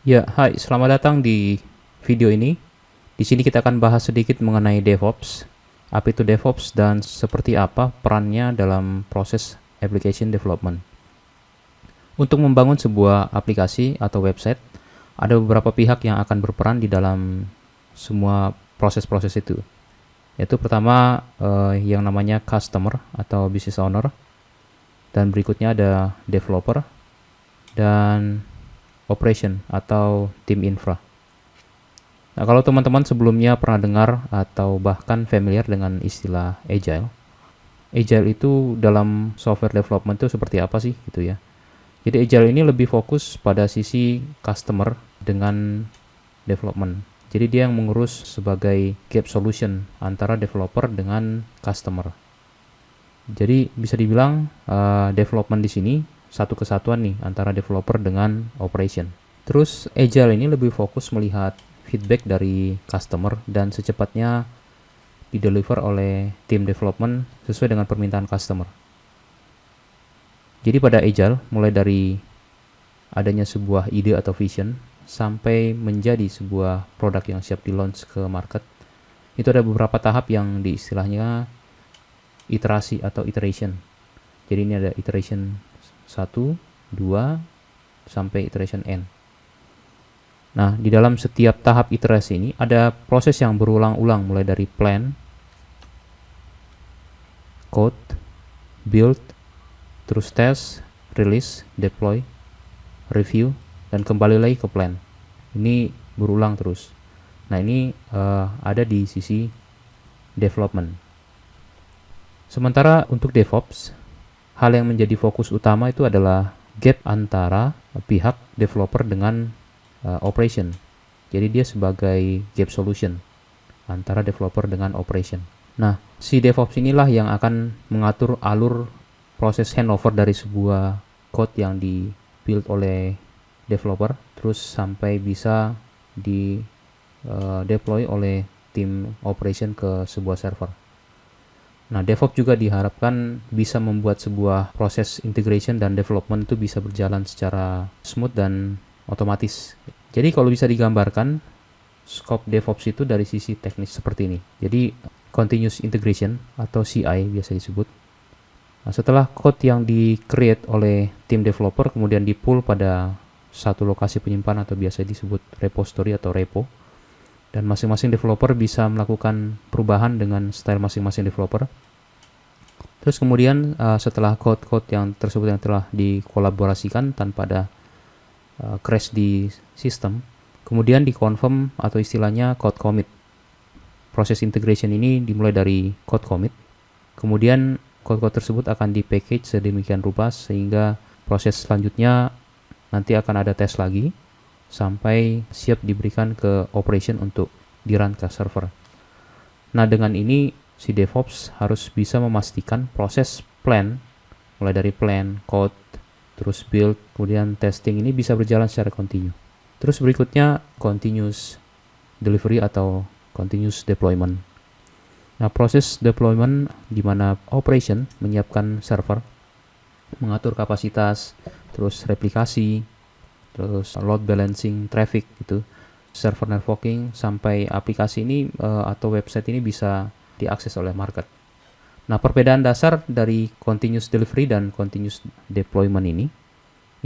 Ya, hai, selamat datang di video ini. Di sini kita akan bahas sedikit mengenai DevOps, apa itu DevOps dan seperti apa perannya dalam proses application development. Untuk membangun sebuah aplikasi atau website, ada beberapa pihak yang akan berperan di dalam semua proses-proses itu. Yaitu pertama yang namanya customer atau business owner, dan berikutnya ada developer dan operation atau tim infra. Nah, kalau teman-teman sebelumnya pernah dengar atau bahkan familiar dengan istilah agile, agile itu dalam software development itu seperti apa sih gitu ya. Jadi agile ini lebih fokus pada sisi customer dengan development. Jadi dia yang mengurus sebagai gap solution antara developer dengan customer. Jadi bisa dibilang development di sini satu kesatuan nih antara developer dengan operation. Terus agile ini lebih fokus melihat feedback dari customer dan secepatnya dideliver oleh tim development sesuai dengan permintaan customer. Jadi pada agile, mulai dari adanya sebuah ide atau vision sampai menjadi sebuah produk yang siap di launch ke market, itu ada beberapa tahap yang diistilahnya iterasi atau iteration. Jadi ini ada iteration 1, 2, sampai iteration N. Nah, di dalam setiap tahap iterasi ini ada proses yang berulang-ulang mulai dari plan, code, build, terus test, release, deploy, review, dan kembali lagi ke plan. Ini berulang terus. Nah, ini ada di sisi development. Sementara untuk DevOps, hal yang menjadi fokus utama itu adalah gap antara pihak developer dengan operation. Jadi dia sebagai gap solution antara developer dengan operation. Nah, si DevOps inilah yang akan mengatur alur proses handover dari sebuah code yang di-build oleh developer terus sampai bisa di deploy oleh tim operation ke sebuah server. Nah, DevOps juga diharapkan bisa membuat sebuah proses integration dan development itu bisa berjalan secara smooth dan otomatis. Jadi kalau bisa digambarkan, scope DevOps itu dari sisi teknis seperti ini. Jadi continuous integration atau CI biasa disebut. Nah, setelah code yang di-create oleh tim developer kemudian di-pull pada satu lokasi penyimpanan atau biasa disebut repository atau repo, dan masing-masing developer bisa melakukan perubahan dengan style masing-masing developer. Terus kemudian setelah code-code yang tersebut yang telah dikolaborasikan tanpa ada crash di sistem, kemudian dikonfirm atau istilahnya code commit. Proses integration ini dimulai dari code commit, kemudian code-code tersebut akan di-package sedemikian rupa sehingga proses selanjutnya nanti akan ada tes lagi sampai siap diberikan ke operation untuk di-run ke server. Nah, dengan ini si DevOps harus bisa memastikan proses plan, mulai dari plan, code, terus build, kemudian testing ini bisa berjalan secara kontinu. Terus berikutnya continuous delivery atau continuous deployment. Nah, proses deployment di mana operation menyiapkan server, mengatur kapasitas, terus replikasi, terus load balancing traffic gitu, server networking sampai aplikasi ini atau website ini bisa diakses oleh market. Nah, perbedaan dasar dari continuous delivery dan continuous deployment ini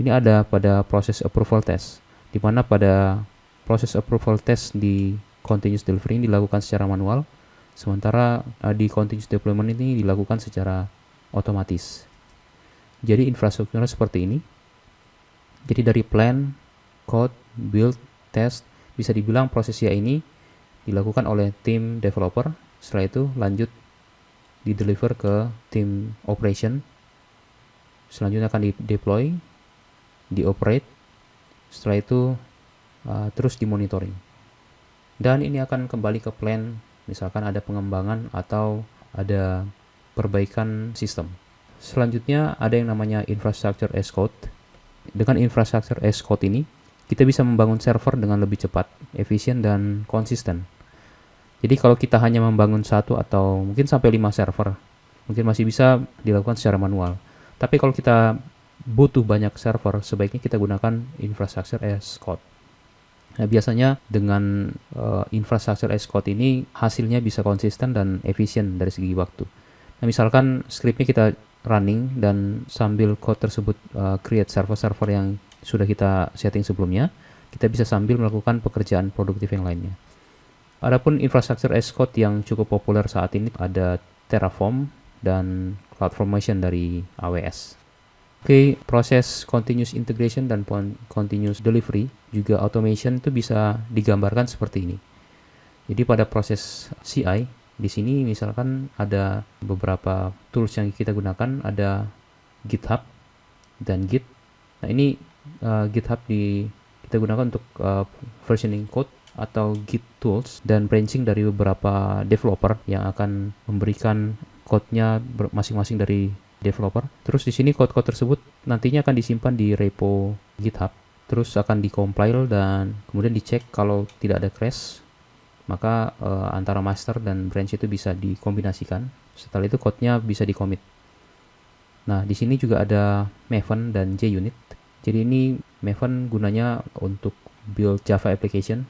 ada pada proses approval test, di mana pada proses approval test di continuous delivery ini dilakukan secara manual, sementara di continuous deployment ini dilakukan secara otomatis. Jadi infrastrukturnya seperti ini. Jadi dari plan, code, build, test, bisa dibilang prosesnya ini dilakukan oleh tim developer. Setelah itu lanjut di-deliver ke tim operation. Selanjutnya akan di-deploy, di-operate. Setelah itu terus di-monitoring. Dan ini akan kembali ke plan, misalkan ada pengembangan atau ada perbaikan sistem. Selanjutnya ada yang namanya infrastructure as code. Dengan infrastructure as code ini, kita bisa membangun server dengan lebih cepat, efisien, dan konsisten. Jadi kalau kita hanya membangun satu atau mungkin sampai 5 server, mungkin masih bisa dilakukan secara manual. Tapi kalau kita butuh banyak server, sebaiknya kita gunakan infrastructure as code. Nah, biasanya dengan infrastructure as code ini hasilnya bisa konsisten dan efisien dari segi waktu. Nah, misalkan scriptnya kita running dan sambil code tersebut create server-server yang sudah kita setting sebelumnya, kita bisa sambil melakukan pekerjaan produktif yang lainnya. Adapun infrastructure as code yang cukup populer saat ini ada Terraform dan CloudFormation dari AWS. Oke, proses continuous integration dan continuous delivery juga automation itu bisa digambarkan seperti ini. Jadi pada proses CI di sini misalkan ada beberapa tools yang kita gunakan, ada GitHub dan Git. Nah, ini GitHub kita gunakan untuk versioning code atau Git tools dan branching dari beberapa developer yang akan memberikan code-nya masing-masing dari developer. Terus di sini code-code tersebut nantinya akan disimpan di repo GitHub. Terus akan dikompile dan kemudian dicek kalau tidak ada crash, maka antara master dan branch itu bisa dikombinasikan. Setelah itu code-nya bisa di-commit. Nah, di sini juga ada Maven dan JUnit. Jadi ini Maven gunanya untuk build Java application.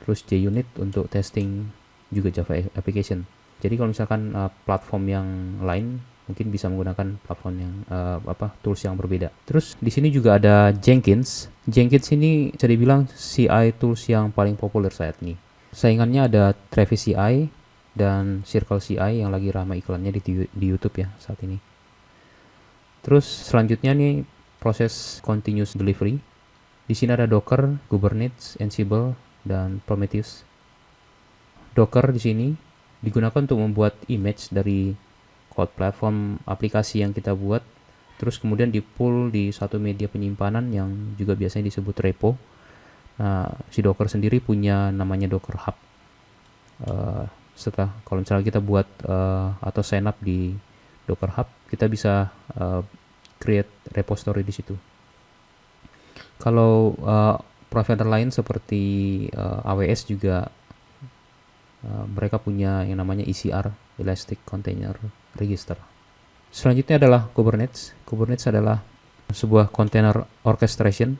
Terus JUnit untuk testing juga Java application. Jadi kalau misalkan platform yang lain mungkin bisa menggunakan platform yang tools yang berbeda. Terus di sini juga ada Jenkins. Jenkins ini bisa dibilang CI tools yang paling populer saat ini. Saingannya ada Travis CI dan Circle CI yang lagi ramai iklannya di YouTube ya saat ini. Terus selanjutnya nih proses continuous delivery. Di sini ada Docker, Kubernetes, Ansible, dan Prometheus. Docker di sini digunakan untuk membuat image dari code platform aplikasi yang kita buat, terus kemudian di-pull di satu media penyimpanan yang juga biasanya disebut repo. Nah, si Docker sendiri punya namanya Docker Hub. Setelah kalau misalnya kita buat atau sign up di Docker Hub, kita bisa create repository di situ. Kalau provider lain seperti AWS juga mereka punya yang namanya ECR, Elastic Container Register. Selanjutnya adalah Kubernetes. Kubernetes adalah sebuah container orchestration.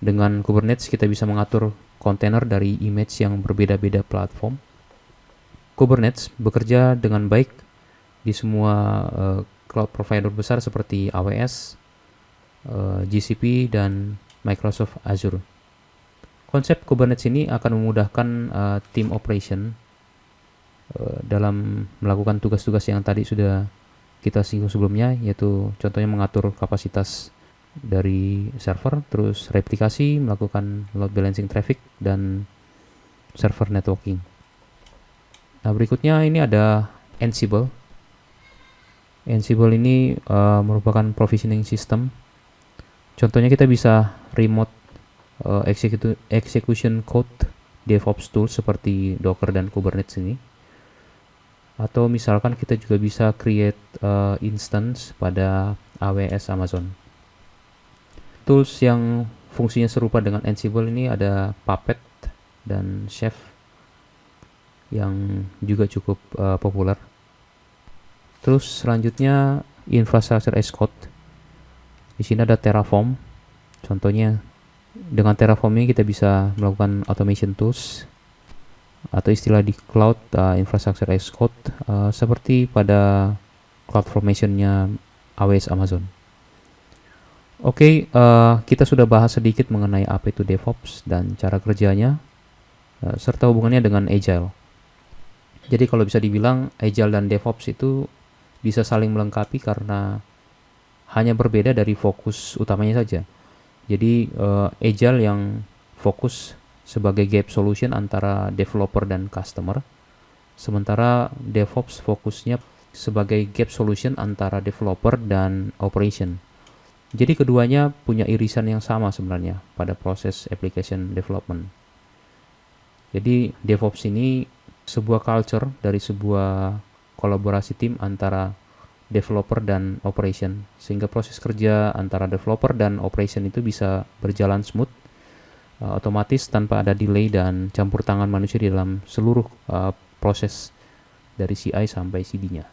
Dengan Kubernetes kita bisa mengatur kontainer dari image yang berbeda-beda platform. Kubernetes bekerja dengan baik di semua cloud provider besar seperti AWS, GCP, dan Microsoft Azure. Konsep Kubernetes ini akan memudahkan tim operation dalam melakukan tugas-tugas yang tadi sudah kita singgung sebelumnya, yaitu contohnya mengatur kapasitas dari server, terus replikasi, melakukan load balancing traffic, dan server networking. Nah, berikutnya ini ada Ansible. Ansible ini merupakan provisioning system. Contohnya kita bisa remote execution code DevOps tools seperti Docker dan Kubernetes ini. Atau misalkan kita juga bisa create instance pada AWS Amazon. Tools yang fungsinya serupa dengan Ansible ini ada Puppet dan Chef yang juga cukup populer. Terus selanjutnya infrastructure as code. Di sini ada Terraform. Contohnya dengan Terraform ini kita bisa melakukan automation tools atau istilah di cloud infrastructure as code seperti pada CloudFormation-nya AWS Amazon. Oke, kita sudah bahas sedikit mengenai apa itu DevOps dan cara kerjanya serta hubungannya dengan Agile. Jadi kalau bisa dibilang Agile dan DevOps itu bisa saling melengkapi karena hanya berbeda dari fokus utamanya saja. Jadi Agile yang fokus sebagai gap solution antara developer dan customer, sementara DevOps fokusnya sebagai gap solution antara developer dan operation. Jadi keduanya punya irisan yang sama sebenarnya pada proses application development. Jadi DevOps ini sebuah culture dari sebuah kolaborasi tim antara developer dan operation, sehingga proses kerja antara developer dan operation itu bisa berjalan smooth, otomatis tanpa ada delay dan campur tangan manusia di dalam seluruh proses dari CI sampai CD-nya.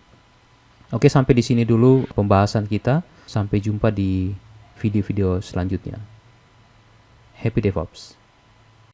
Oke, sampai di sini dulu pembahasan kita. Sampai jumpa di video-video selanjutnya. Happy DevOps!